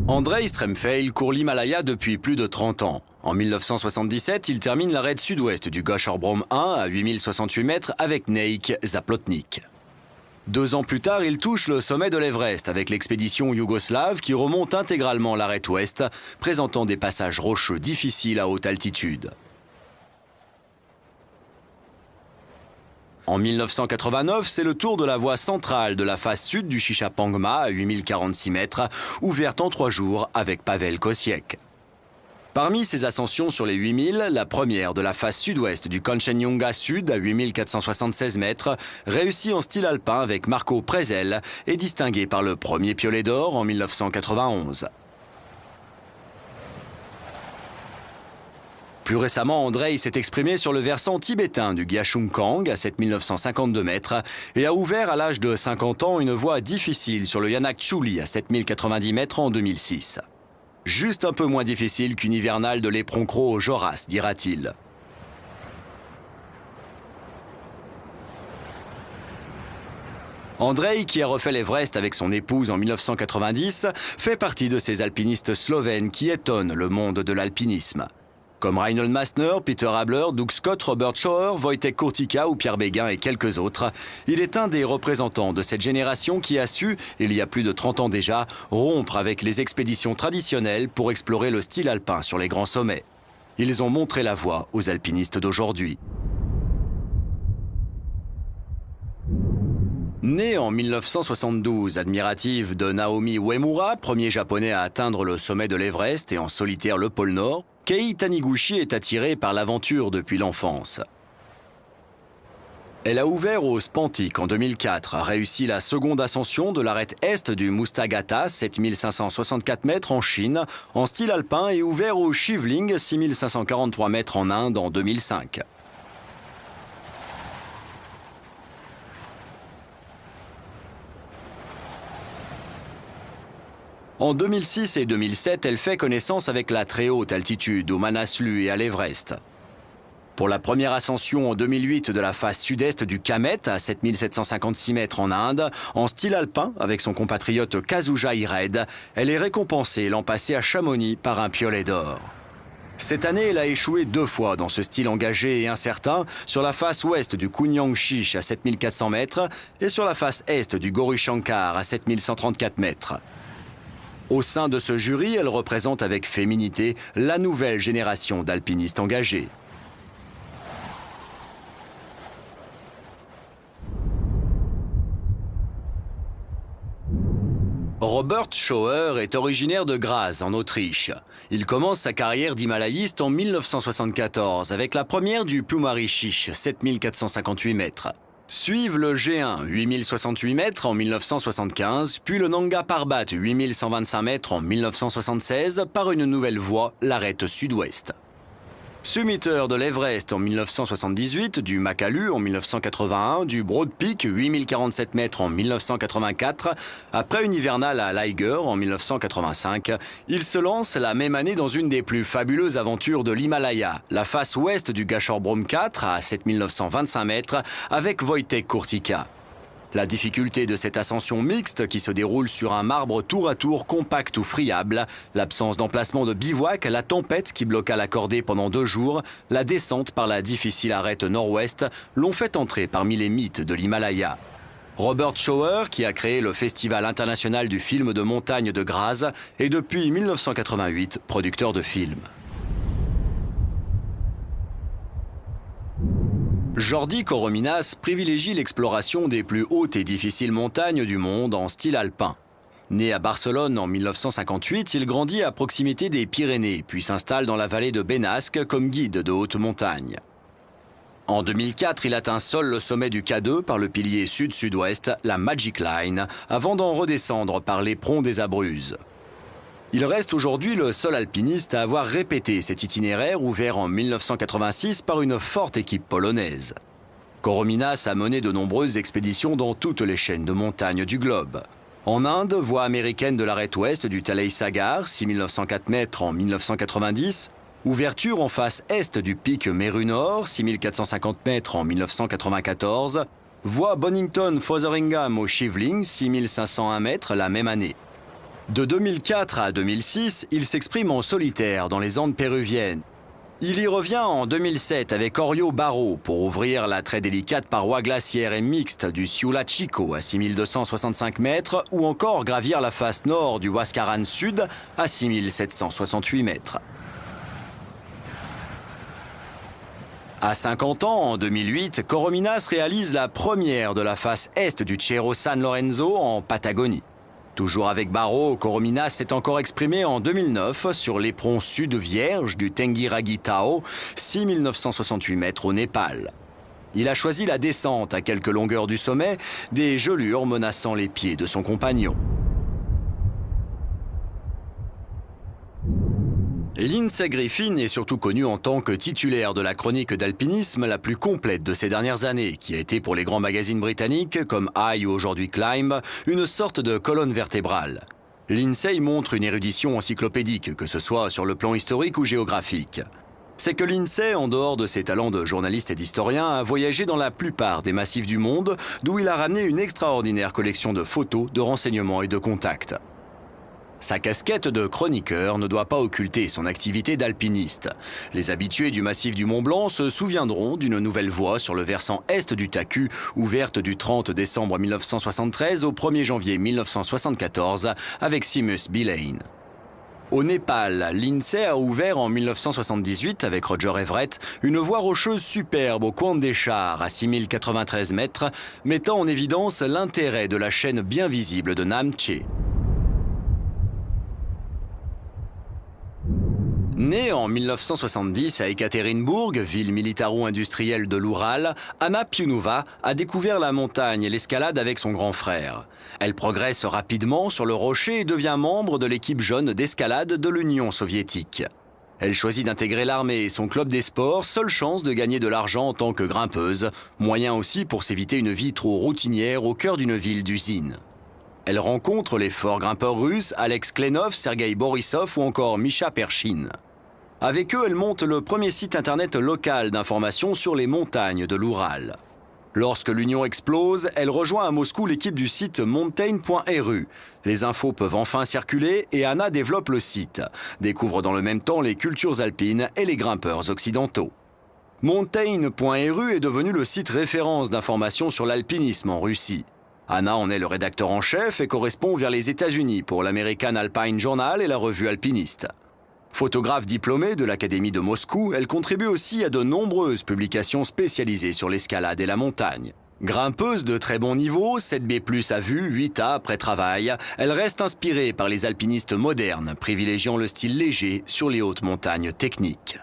Andrei Stremfeil court l'Himalaya depuis plus de 30 ans. En 1977, il termine l'arête sud-ouest du Gasharbrom 1 à 8068 mètres avec Neik Zaplotnik. 2 ans plus tard, il touche le sommet de l'Everest avec l'expédition yougoslave qui remonte intégralement l'arête ouest, présentant des passages rocheux difficiles à haute altitude. En 1989, c'est le tour de la voie centrale de la face sud du Shishapangma à 8046 mètres, ouverte en 3 jours avec Pavel Kosiek. Parmi ces ascensions sur les 8000, la première de la face sud-ouest du Kanchenjunga Sud à 8476 mètres, réussie en style alpin avec Marco Prezel, est distinguée par le premier piolet d'or en 1991. Plus récemment, Andrei s'est exprimé sur le versant tibétain du Gyachung-kang à 7952 mètres et a ouvert à l'âge de 50 ans une voie difficile sur le Yanak Chuli à 7090 mètres en 2006. Juste un peu moins difficile qu'une hivernale de l'éperon-croc au Joras, dira-t-il. Andrei, qui a refait l'Everest avec son épouse en 1990, fait partie de ces alpinistes slovènes qui étonnent le monde de l'alpinisme. Comme Reinhold Messner, Peter Habler, Doug Scott, Robert Schauer, Wojtek Kurtyka ou Pierre Béguin et quelques autres, il est un des représentants de cette génération qui a su, il y a plus de 30 ans déjà, rompre avec les expéditions traditionnelles pour explorer le style alpin sur les grands sommets. Ils ont montré la voie aux alpinistes d'aujourd'hui. Né en 1972, admirative de Naomi Uemura, premier japonais à atteindre le sommet de l'Everest et en solitaire le pôle Nord, Kei Taniguchi est attirée par l'aventure depuis l'enfance. Elle a ouvert au Spantik en 2004, a réussi la seconde ascension de l'arête est du Mustagata, 7564 mètres en Chine, en style alpin et ouvert au Shivling, 6543 mètres en Inde en 2005. En 2006 et 2007, elle fait connaissance avec la très haute altitude au Manaslu et à l'Everest. Pour la première ascension en 2008 de la face sud-est du Kamet à 7756 mètres en Inde, en style alpin avec son compatriote Kazuja Hired, elle est récompensée l'an passé à Chamonix par un piolet d'or. Cette année, elle a échoué 2 fois dans ce style engagé et incertain sur la face ouest du Kunyang Shish à 7400 mètres et sur la face est du Gauri Shankar à 7134 mètres. Au sein de ce jury, elle représente avec féminité la nouvelle génération d'alpinistes engagés. Robert Schauer est originaire de Graz, en Autriche. Il commence sa carrière d'himalayiste en 1974 avec la première du Pumari Shish, 7458 mètres. Suivent le G1, 8068 mètres en 1975, puis le Nanga Parbat, 8125 mètres en 1976, par une nouvelle voie, l'arête sud-ouest. Summiteur de l'Everest en 1978, du Makalu en 1981, du Broad Peak, 8047 mètres en 1984, après une hivernale à Liger en 1985, il se lance la même année dans une des plus fabuleuses aventures de l'Himalaya, la face ouest du Gasharbrom 4 à 7925 mètres, avec Wojtek Kurtyka. La difficulté de cette ascension mixte qui se déroule sur un marbre tour à tour compact ou friable, l'absence d'emplacement de bivouac, la tempête qui bloqua la cordée pendant 2 jours, la descente par la difficile arête nord-ouest l'ont fait entrer parmi les mythes de l'Himalaya. Robert Schauer, qui a créé le Festival international du film de montagne de Graz, est depuis 1988 producteur de films. Jordi Korominas privilégie l'exploration des plus hautes et difficiles montagnes du monde en style alpin. Né à Barcelone en 1958, il grandit à proximité des Pyrénées, puis s'installe dans la vallée de Benasque comme guide de haute montagne. En 2004, il atteint seul le sommet du K2 par le pilier sud-sud-ouest, la Magic Line, avant d'en redescendre par l'éperon des Abruzzes. Il reste aujourd'hui le seul alpiniste à avoir répété cet itinéraire ouvert en 1986 par une forte équipe polonaise. Korominas a mené de nombreuses expéditions dans toutes les chaînes de montagnes du globe. En Inde, voie américaine de l'arête ouest du Talai Sagar, 6904 mètres en 1990, ouverture en face est du pic Meru Nord, 6450 mètres en 1994, voie Bonington-Fotheringham au Shivling, 6501 mètres la même année. De 2004 à 2006, il s'exprime en solitaire dans les Andes péruviennes. Il y revient en 2007 avec Orio Barro pour ouvrir la très délicate paroi glaciaire et mixte du Ciula Chico à 6265 mètres ou encore gravir la face nord du Huascarán Sud à 6768 mètres. À 50 ans, en 2008, Corominas réalise la première de la face est du Cerro San Lorenzo en Patagonie. Toujours avec Barro, Corominas s'est encore exprimé en 2009 sur l'éperon sud vierge du Tenggiragi Tao, 6968 mètres au Népal. Il a choisi la descente à quelques longueurs du sommet, des gelures menaçant les pieds de son compagnon. Lindsey Griffin est surtout connu en tant que titulaire de la chronique d'alpinisme la plus complète de ces dernières années, qui a été pour les grands magazines britanniques comme I ou aujourd'hui Climb, une sorte de colonne vertébrale. Lindsey montre une érudition encyclopédique, que ce soit sur le plan historique ou géographique. C'est que Lindsey, en dehors de ses talents de journaliste et d'historien, a voyagé dans la plupart des massifs du monde, d'où il a ramené une extraordinaire collection de photos, de renseignements et de contacts. Sa casquette de chroniqueur ne doit pas occulter son activité d'alpiniste. Les habitués du massif du Mont Blanc se souviendront d'une nouvelle voie sur le versant est du Taku, ouverte du 30 décembre 1973 au 1er janvier 1974 avec Seamus Bealane. Au Népal, Lindsey a ouvert en 1978 avec Roger Everett une voie rocheuse superbe au coin des Chars à 6093 mètres, mettant en évidence l'intérêt de la chaîne bien visible de Namche. Née en 1970 à Ekaterinbourg, ville militaro-industrielle de l'Oural, Anna Piunova a découvert la montagne et l'escalade avec son grand frère. Elle progresse rapidement sur le rocher et devient membre de l'équipe jeune d'escalade de l'Union soviétique. Elle choisit d'intégrer l'armée et son club des sports, seule chance de gagner de l'argent en tant que grimpeuse, moyen aussi pour s'éviter une vie trop routinière au cœur d'une ville d'usine. Elle rencontre les forts grimpeurs russes Alex Klenov, Sergei Borisov ou encore Misha Pershin. Avec eux, elle monte le premier site internet local d'information sur les montagnes de l'Oural. Lorsque l'union explose, elle rejoint à Moscou l'équipe du site mountain.ru. Les infos peuvent enfin circuler et Anna développe le site. Découvre dans le même temps les cultures alpines et les grimpeurs occidentaux. Mountain.ru est devenu le site référence d'information sur l'alpinisme en Russie. Anna en est le rédacteur en chef et correspond vers les États-Unis pour l'American Alpine Journal et la revue alpiniste. Photographe diplômée de l'Académie de Moscou, elle contribue aussi à de nombreuses publications spécialisées sur l'escalade et la montagne. Grimpeuse de très bon niveau, 7B+ à vue, 8A après travail, elle reste inspirée par les alpinistes modernes, privilégiant le style léger sur les hautes montagnes techniques.